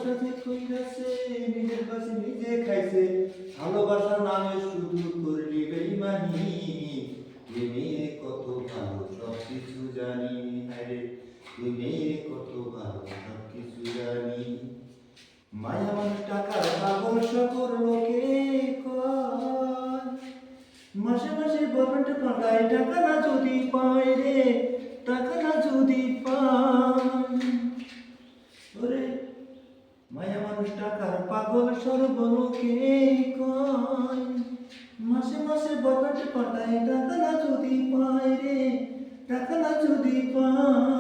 ভালোবাসা যে কইরাছে নিজের কাছে নিজে খাইছে, ভালোবাসার নামে শুধু করলি বেইমানি। তুই মেয়ে কত ভালো সব কিছু জানি, আরে তুই মেয়ে কত ভালো সব কিছু জানি। মায়া মানুষ টাকার পাগল সকল লোকে কয়, মাসে মাসে বয়ফ্রেন্ড পাঠায় টাকা না যদি পায় রে, টাকা না যদি পায়। ওরে মায়া মানুষ টাকার পাগল সর্বলোকে কয়, মাসে মাসে বয়ফ্রেন্ড পাঠায় টাকা না যদি পায় রে, টাকা না যদি পায়।